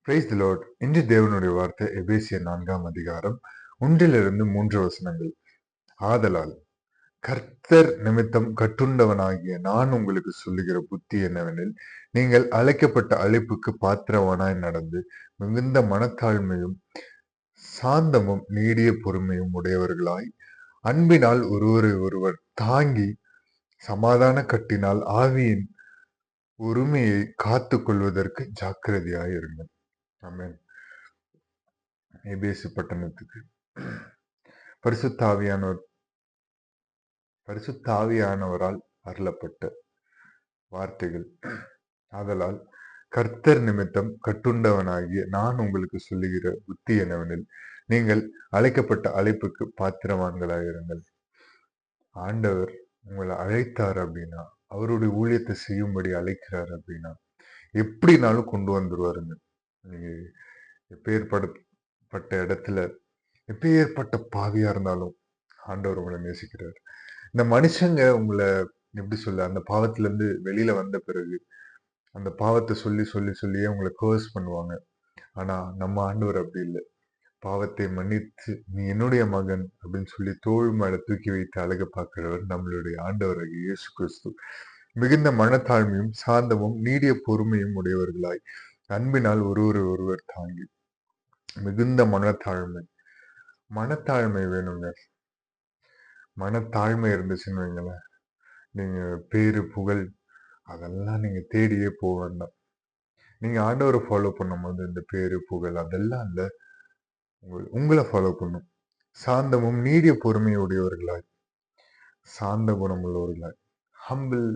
Praise the Lord. இன்று தேவனுடைய வார்த்தை எபேசியர் 4ஆம் அதிகாரம் 1 3 வசனங்கள். ஆதலால் கர்த்தர் நிமித்தம் கட்டுண்டவனாகிய நான் உங்களுக்கு சொல்லுகிற புத்தி என்னவெனில், நீங்கள் அழைக்கப்பட்ட அழைப்புக்கு பாத்திரவானாய் நடந்து மிகுந்த மனத்தாழ்மையும் சாந்தமும் நீடிய பொறுமையும் உடையவர்களாய் அன்பினால் ஒருவரை ஒருவர் தாங்கி சமாதான கட்டினால் ஆவியின் உரிமையை காத்து கொள்வதற்கு ஜாக்கிரதையாயிருங்கள். ஆமென். எபேசு பட்டணத்துக்கு பரிசுத்தாவியானவரால் அருளப்பட்ட வார்த்தைகள். ஆதலால் கர்த்தர் நிமித்தம் கட்டுண்டவனாகிய நான் உங்களுக்கு சொல்லுகிற புத்தி என்னவெனில், நீங்கள் அழைக்கப்பட்ட அழைப்புக்கு பாத்திரவான்களாயிருங்கள். ஆண்டவர் உங்களை அழைத்தார் அப்படின்னா, அவருடைய ஊழியத்தை செய்யும்படி அழைக்கிறார் அப்படின்னா எப்படினாலும் கொண்டு வந்துருவாருங்க. நீங்க எப்பேற்பட்ட இடத்துல எப்பேற்பட்ட பாவியா இருந்தாலும் ஆண்டவர் உங்களை நேசிக்கிறார். இந்த மனுஷங்க உங்களை எப்படி சொல்ல, அந்த பாவத்துல இருந்து வெளியில வந்த பிறகு அந்த பாவத்தை சொல்லி சொல்லி சொல்லியே உங்களை கர்ஸ் பண்ணுவாங்க. ஆனா நம்ம ஆண்டவர் அப்படி இல்லை. பாவத்தை மன்னித்து நீ என்னுடைய மகன் அப்படின்னு சொல்லி தோள் மேல தூக்கி வைத்து அழக பார்க்கிறவர் நம்மளுடைய ஆண்டவராகிய இயேசு கிறிஸ்து. மிகுந்த மனத்தாழ்மையும் சாந்தமும் நீடிய பொறுமையும் உடையவர்களாய் அன்பினால் ஒருவர் ஒருவர் தாங்கி. மிகுந்த மனத்தாழ்மை வேணுங்க. மனத்தாழ்மை இருந்துச்சுன்னு வைங்களேன், நீங்க பேரு புகழ் அதெல்லாம் நீங்க தேடியே போக வேண்டாம். நீங்க ஆண்டவரை ஃபாலோ பண்ணும்போது இந்த பேரு புகழ் அதெல்லாம் இல்ல, உங்களை ஃபாலோ பண்ணும். சாந்தமும் நீடிய பொறுமையுடையவர்களாய், சாந்த குணம் உள்ளவர்களாய், ஹம்பிள்,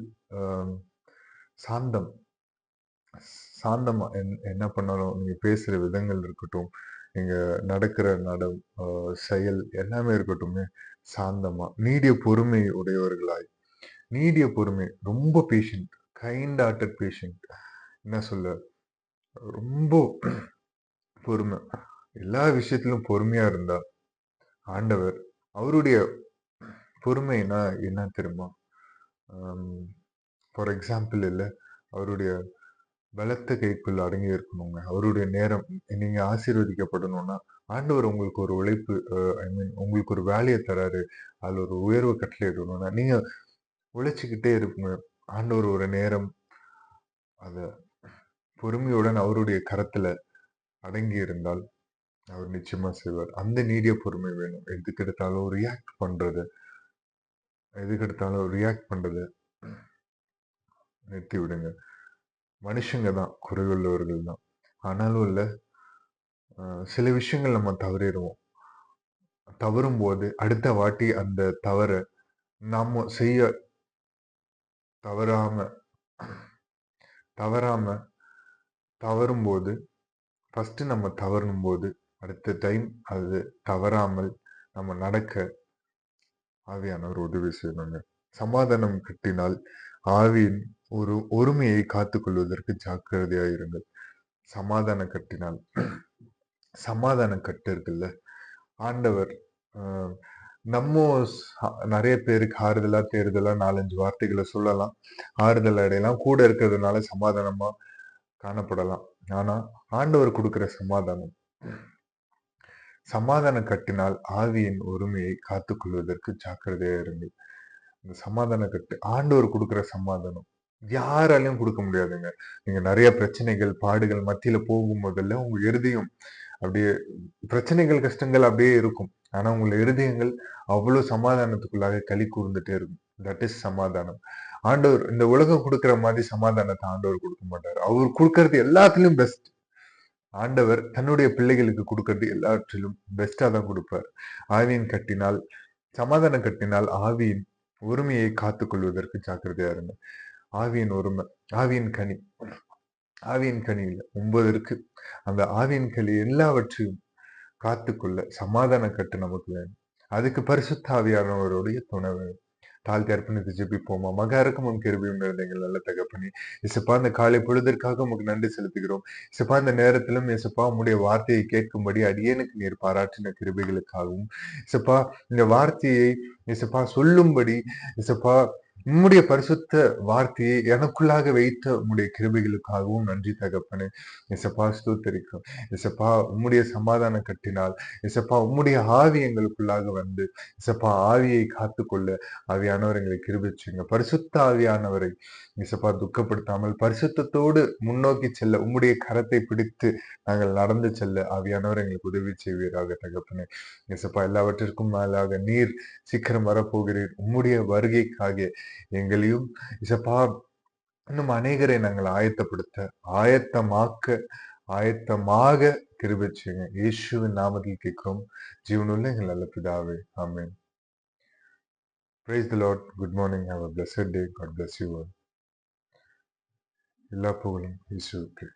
சாந்தம் சாந்தமா என்ன பண்ணாலும் நீங்க பேசுற விதங்கள் இருக்கட்டும், நீங்க நடக்கிற செயல் எல்லாமே இருக்கட்டுமே சாந்தமா. நீடிய பொறுமை உடையவர்களாய், நீடிய பொறுமை, ரொம்ப பேஷண்ட், கைண்ட் ஹார்ட்டட் பேஷண்ட். என்ன சொல்ல, ரொம்ப பொறுமை, எல்லா விஷயத்திலும் பொறுமையா இருந்தா ஆண்டவர் அவருடைய பொறுமைனா என்ன தெரியுமா? ஃபார் எக்ஸாம்பிள் இல்ல, அவருடைய பலத்த கைக்குள்ள அடங்கி இருக்கணுங்க. அவருடைய நேரம். நீங்க ஆசீர்வதிக்கப்படணும்னா ஆண்டவர் உங்களுக்கு ஒரு உழைப்பு, உங்களுக்கு ஒரு வேலையை தராரு, அதுல ஒரு உயர்வு கட்டளையிடணும்னா நீங்க உழைச்சுக்கிட்டே இருக்குங்க. ஆண்டவர் ஒரு நேரம் அத பொறுமையுடன் அவருடைய கரத்துல அடங்கி இருந்தால் அவர் நிச்சயமா செய்வார். அந்த நீடிய பொறுமை வேணும். எதுக்கெடுத்தாலும் ரியாக்ட் பண்றது நிறுத்தி விடுங்க. மனுஷங்க தான், குறைவுள்ளவர்கள் தான். ஆனாலும் இல்ல, சில விஷயங்கள் நம்ம தவறும் போது அடுத்த வாட்டி அந்த தவற நாம செய்ய தவறும் போது, ஃபர்ஸ்ட் நம்ம தவறும் போது அடுத்த டைம் அது தவறாமல் நம்ம நடக்க ஆவியானவர் உதவி செய்யணுங்க. சமாதானம் கட்டினால் ஆவியின் ஒருமையை காத்துக் கொள்வதற்கு ஜாக்கிரதையாயிருங்கள். சமாதானம் கட்டு இருக்குல்ல, ஆண்டவர் நம்ம நிறைய பேருக்கு ஆறுதலா தேறுதலா 4-5 வார்த்தைகளை சொல்லலாம், ஆறுதல் அடையலாம், கூட இருக்கிறதுனால சமாதானமா காணப்படலாம். ஆனா ஆண்டவர் கொடுக்கிற சமாதானம் கட்டினால் ஆவியின் ஒருமையை காத்துக் கொள்வதற்கு ஜாக்கிரதையா இருங்கள். இந்த சமாதான கட்டு ஆண்டவர் கொடுக்கிற சமாதானம் யாராலையும் கொடுக்க முடியாதுங்க. நீங்க நிறைய பிரச்சனைகள் பாடுகள் மத்தியில போகும் போதெல்லாம் உங்க இருதயம் அப்படியே பிரச்சனைகள் கஷ்டங்கள் அப்படியே இருக்கும். ஆனா உங்களோட இருதயங்கள் அவ்வளவு சமாதானத்துக்குள்ளாக களி கூர்ந்துட்டே இருக்கும். தட் இஸ் சமாதானம். ஆண்டவர் இந்த உலகம் கொடுக்கிற மாதிரி சமாதானத்தை ஆண்டவர் கொடுக்க மாட்டார். அவர் கொடுக்கறது எல்லாத்துலயும் பெஸ்ட். ஆண்டவர் தன்னுடைய பிள்ளைகளுக்கு கொடுக்கறது எல்லாவற்றிலும் பெஸ்டா தான் கொடுப்பார். சமாதானம் கட்டினால் ஆவியின் ஒருமையை காத்துக் கொள்வதற்கு ஜாக்கிரதையா இருங்க. ஆவியின் ஒருமை, ஆவியின் கனி இல்ல 9 இருக்கு. அந்த ஆவியின் கனி எல்லாவற்றையும் காத்துக்கொள்ள சமாதான கட்டு நமக்கு வேணும். அதுக்கு பரிசுத்த ஆவியானவருடைய துணை வேணும். தாழ்த்தி அர்ப்பணித்து ஜெபிப்போமா. மகா இரக்கமும் கிருபையும் நிறைந்த எங்கள் நல்ல தகப்பனே, இசப்பா இந்த காலை பொழுதற்காக உமக்கு நன்றி செலுத்துகிறோம். இசப்பா இந்த நேரத்திலும் இசப்பா உம்முடைய வார்த்தையை கேட்கும்படி அடியேனுக்கு நீர் பாராட்டின கிருபைகளுக்காகவும், இசப்பா இந்த வார்த்தையை இசப்பா சொல்லும்படி இசப்பா உம்முடைய பரிசுத்த வார்த்தையை எனக்குள்ளாக வைத்த உம்முடைய கிருபைகளுக்காகவும் நன்றி தகப்பனே. எசப்பா ஸ்தோத்தரிக்கிறோம். எசப்பா உம்முடைய சமாதானம் கட்டினால், எசப்பா உம்முடைய ஆவி எங்களுக்குள்ளாக வந்து, எசப்பா ஆவியை காத்துக்கொள்ள ஆவியானவர் எங்களை கிருபை செய்யுங்க. பரிசுத்த ஆவியானவரை எசப்பா துக்கப்படுத்தாமல் பரிசுத்தத்தோடு முன்னோக்கி செல்ல உம்முடைய கரத்தை பிடித்து நாங்கள் நடந்து செல்ல ஆவியானவர் எங்களுக்கு உதவி செய்வீராக தகப்பனே. எசப்பா எல்லாவற்றிற்கும் மேலாக நீர் சீக்கிரம் வரப்போகிறீர். உம்முடைய வருகைக்காக எங்களையும் இசப்பா இன்னும் அநேகரை நாங்கள் ஆயத்தமாக கிருபை செய்யுங்க. இயேசுவின் நாமத்தில் கேட்கிறோம் ஜீவனுள்ள எங்கள் நல்ல பிதாவே. ஆமென். Praise the Lord. Good morning. Have a blessed day. God bless you all. எல்லா புகழும் இயேசுவுக்கு.